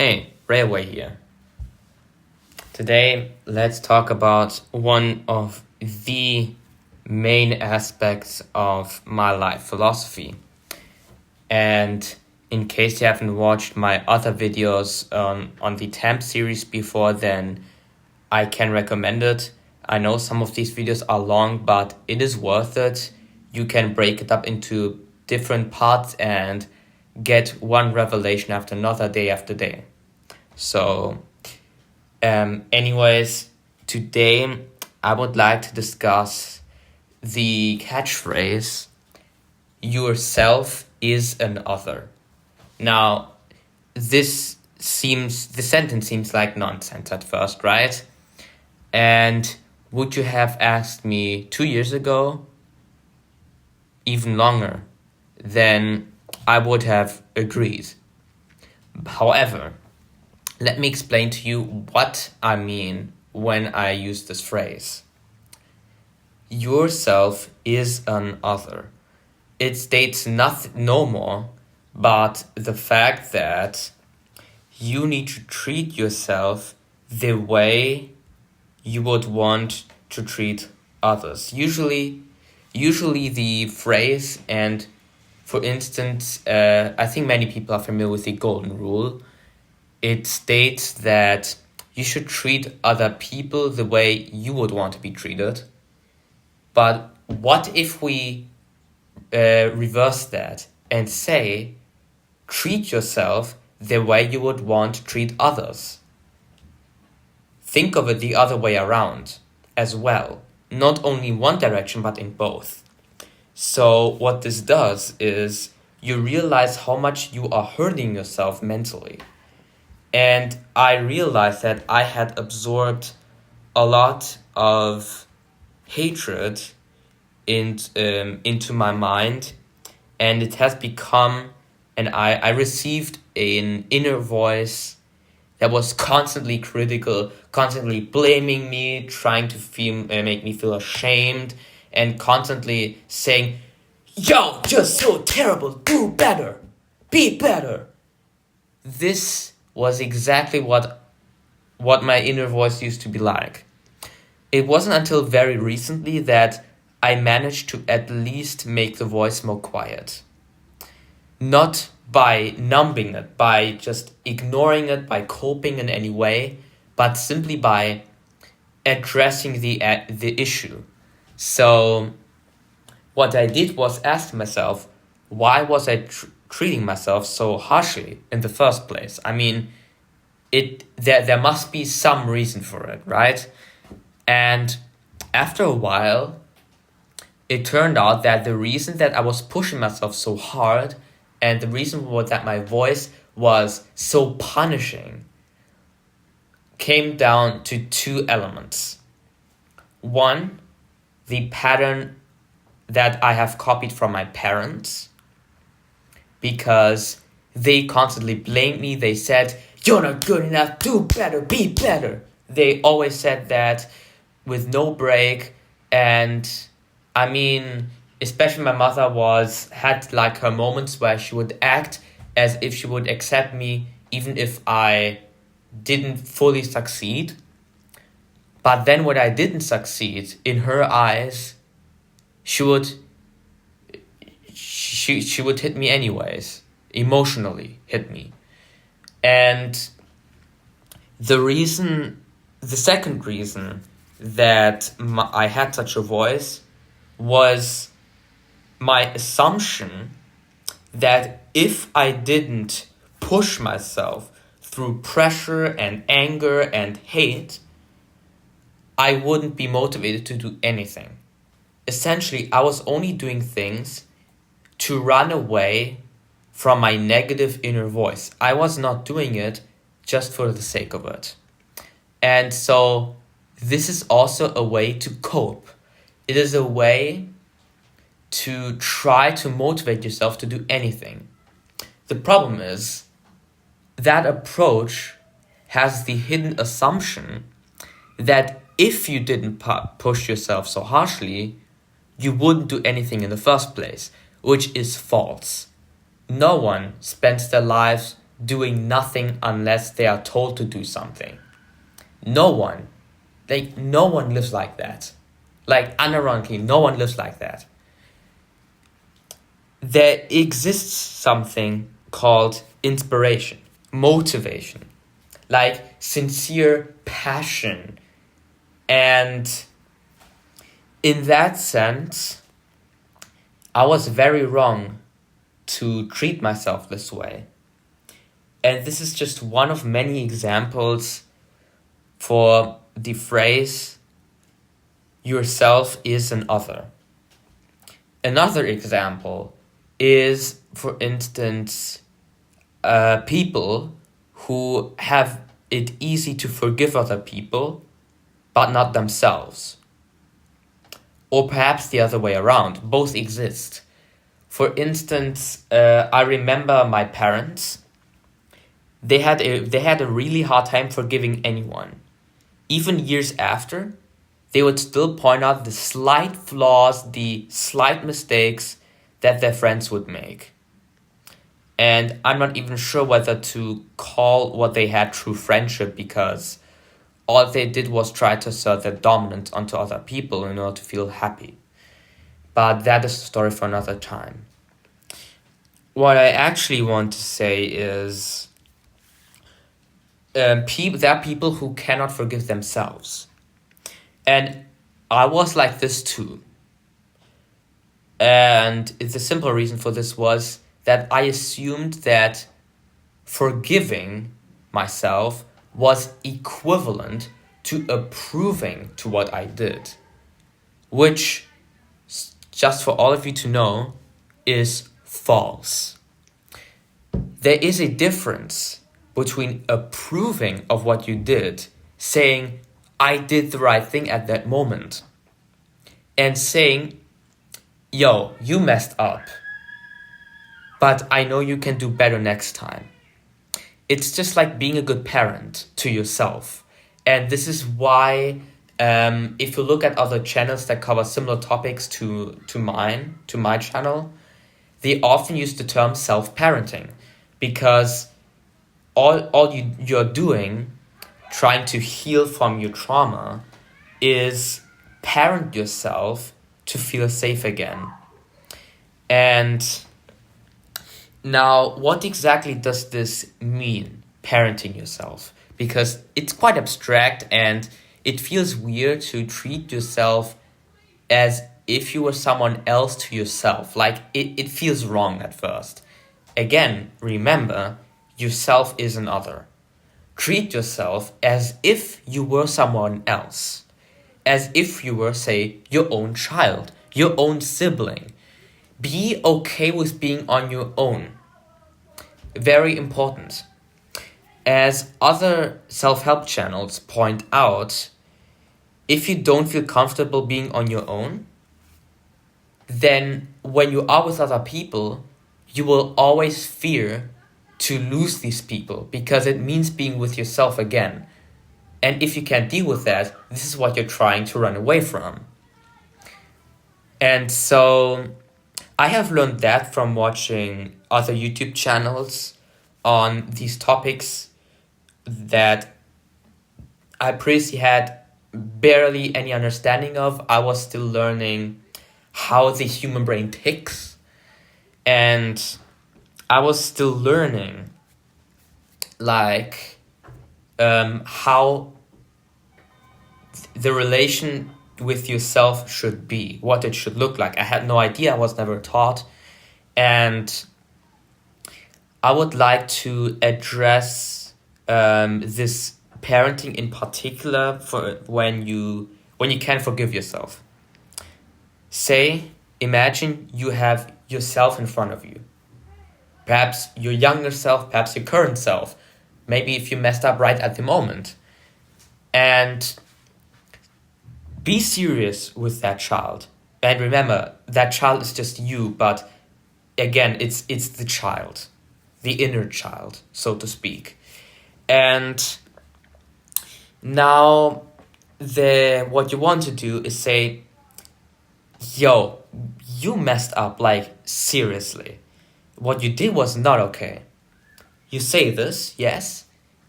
Hey, Railway here. Today, let's talk about one of the main aspects of my life philosophy. And in case you haven't watched my other videos on the TAMP series before, then I can recommend it. I know some of these videos are long, but it is worth it. You can break it up into different parts and get one revelation after another, day after day. So, anyways, today I would like to discuss the catchphrase, yourself is an other. Now, the sentence seems like nonsense at first, right? And would you have asked me 2 years ago, even longer, then I would have agreed. However, let me explain to you what I mean when I use this phrase. Yourself is an other. It states no more but the fact that you need to treat yourself the way you would want to treat others. Usually the phrase, and for instance, I think many people are familiar with the golden rule. It states that you should treat other people the way you would want to be treated. But what if we reverse that and say, treat yourself the way you would want to treat others? Think of it the other way around as well. Not only one direction, but in both. So what this does is you realize how much you are hurting yourself mentally. And I realized that I had absorbed a lot of hatred into my mind, and it has become, and I received an inner voice that was constantly critical, constantly blaming me, trying to make me feel ashamed, and constantly saying, "Yo, you're so terrible, do better, be better." This was exactly what my inner voice used to be like. It wasn't until very recently that I managed to at least make the voice more quiet. Not by numbing it, by just ignoring it, by coping in any way, but simply by addressing the issue. So what I did was ask myself, why was I treating myself so harshly in the first place? I mean, there must be some reason for it, right? And after a while, it turned out that the reason that I was pushing myself so hard and the reason that my voice was so punishing came down to two elements. One, the pattern that I have copied from my parents, because they constantly blamed me. They said, "You're not good enough, do better, be better." They always said that with no break. And I mean, especially my mother had like her moments where she would act as if she would accept me even if I didn't fully succeed. But then when I didn't succeed, in her eyes, she would hit me anyways, emotionally hit me. And the second reason that I had such a voice was my assumption that if I didn't push myself through pressure and anger and hate, I wouldn't be motivated to do anything. Essentially, I was only doing things to run away from my negative inner voice. I was not doing it just for the sake of it. And so this is also a way to cope. It is a way to try to motivate yourself to do anything. The problem is that approach has the hidden assumption that if you didn't push yourself so harshly, you wouldn't do anything in the first place, which is false. No one spends their lives doing nothing unless they are told to do something. No one, no one lives like that. Like, unironically, no one lives like that. There exists something called inspiration, motivation, like sincere passion. And in that sense, I was very wrong to treat myself this way. And this is just one of many examples for the phrase, yourself is an other. Another example is, for instance, people who have it easy to forgive other people, but not themselves. Or perhaps the other way around. Both exist. For instance, I remember my parents. They had a really hard time forgiving anyone. Even years after, they would still point out the slight flaws, the slight mistakes that their friends would make. And I'm not even sure whether to call what they had true friendship, because all they did was try to assert their dominance onto other people in order to feel happy. But that is a story for another time. What I actually want to say is there are people who cannot forgive themselves. And I was like this too. And the simple reason for this was that I assumed that forgiving myself was equivalent to approving to what I did, which, just for all of you to know, is false. There is a difference between approving of what you did, saying, I did the right thing at that moment, and saying, yo, you messed up, but I know you can do better next time. It's just like being a good parent to yourself. And this is why, if you look at other channels that cover similar topics to my channel, they often use the term self-parenting, because all you're doing, trying to heal from your trauma, is parent yourself to feel safe again. And now, what exactly does this mean, parenting yourself? Because it's quite abstract and it feels weird to treat yourself as if you were someone else to yourself. Like, it feels wrong at first. Again, remember, yourself is an other. Treat yourself as if you were someone else. As if you were, say, your own child, your own sibling. Be okay with being on your own. Very important. As other self-help channels point out, if you don't feel comfortable being on your own, then when you are with other people, you will always fear to lose these people, because it means being with yourself again. And if you can't deal with that, this is what you're trying to run away from. And so I have learned that from watching other YouTube channels on these topics that I previously had barely any understanding of. I was still learning how the human brain ticks, and I was still learning how the relation with yourself should be, what it should look like. I had no idea, I was never taught. And I would like to address this parenting in particular for when you can't forgive yourself. Imagine you have yourself in front of you. Perhaps your younger self, perhaps your current self. Maybe if you messed up right at the moment. And be serious with that child. And remember, that child is just you, but again, it's the child. The inner child, so to speak. And now, what you want to do is say, yo, you messed up, like, seriously. What you did was not okay. You say this, yes,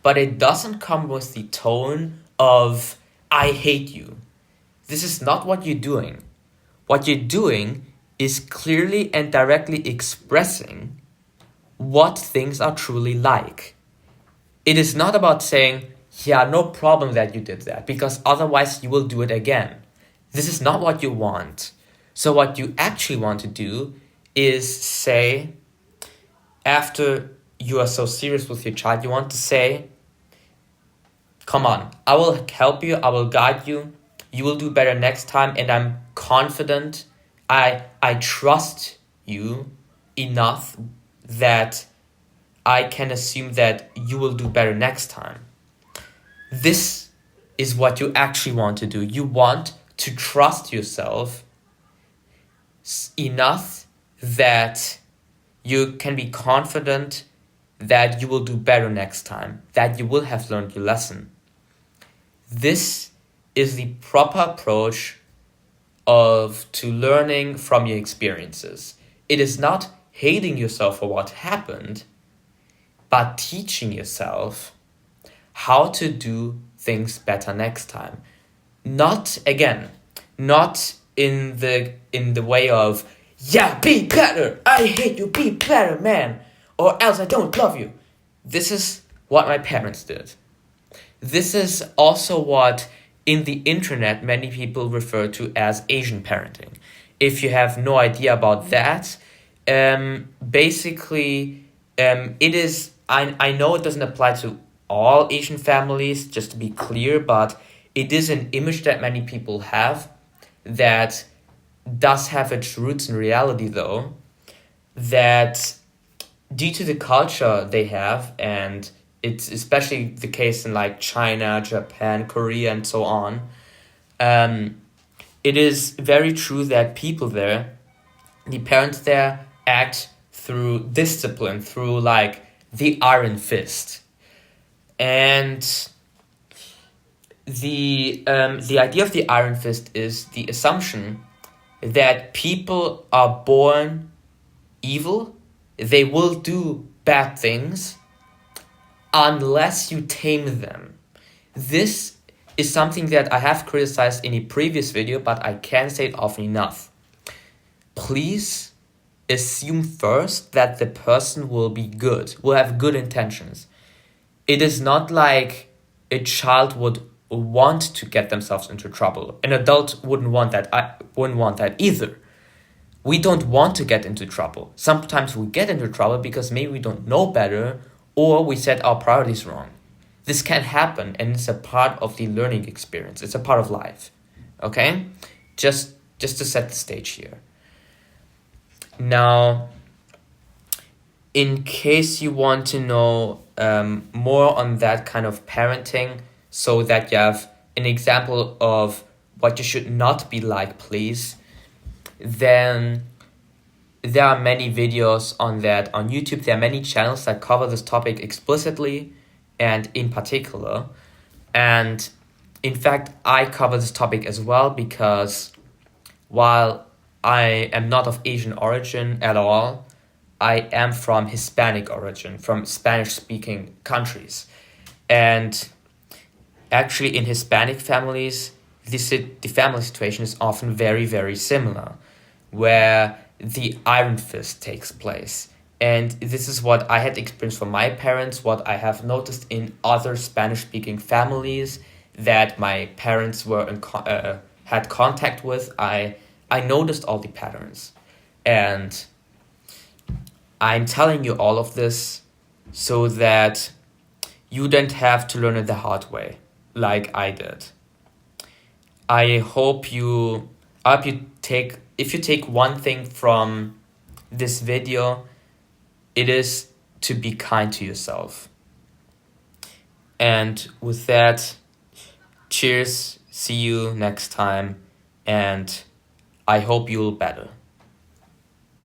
but it doesn't come with the tone of, I hate you. This is not what you're doing. What you're doing is clearly and directly expressing what things are truly like. It is not about saying, yeah, no problem that you did that, because otherwise you will do it again. This is not what you want. So what you actually want to do is say, after you are so serious with your child, you want to say, come on, I will help you, I will guide you, you will do better next time, and I'm confident, I trust you enough that I can assume that you will do better next time. This is what you actually want to do. You want to trust yourself enough that you can be confident that you will do better next time, that you will have learned your lesson. This is the proper approach to learning from your experiences. It is not hating yourself for what happened, but teaching yourself how to do things better next time. Not in the way of, yeah, be better, I hate you, be better, man, or else I don't love you. This is what my parents did. This is also what in the internet many people refer to as Asian parenting. If you have no idea about that, basically, it is, I know it doesn't apply to all Asian families, just to be clear, but it is an image that many people have that does have its roots in reality, though, that due to the culture they have, and it's especially the case in like China, Japan, Korea, and so on, it is very true that people there, the parents there, act through discipline, through like the iron fist. And the idea of the iron fist is the assumption that people are born evil, they will do bad things unless you tame them. This is something that I have criticized in a previous video, but I can't say it often enough. Please assume first that the person will be good, will have good intentions. It is not like a child would want to get themselves into trouble. An adult wouldn't want that. I wouldn't want that either. We don't want to get into trouble. Sometimes we get into trouble because maybe we don't know better or we set our priorities wrong. This can happen, and it's a part of the learning experience. It's a part of life. Okay? Just to set the stage here. Now, in case you want to know more on that kind of parenting, so that you have an example of what you should not be like, please, then there are many videos on that on YouTube. There are many channels that cover this topic explicitly and in particular. And in fact, I cover this topic as well because while I am not of Asian origin at all, I am from Hispanic origin, from Spanish-speaking countries. And actually in Hispanic families, the family situation is often very, very similar, where the iron fist takes place. And this is what I had experienced from my parents, what I have noticed in other Spanish-speaking families that my parents were had contact with. I noticed all the patterns. And I'm telling you all of this so that you don't have to learn it the hard way, like I did. I hope you take, if you take one thing from this video, it is to be kind to yourself. And with that, cheers, see you next time, and I hope you'll better.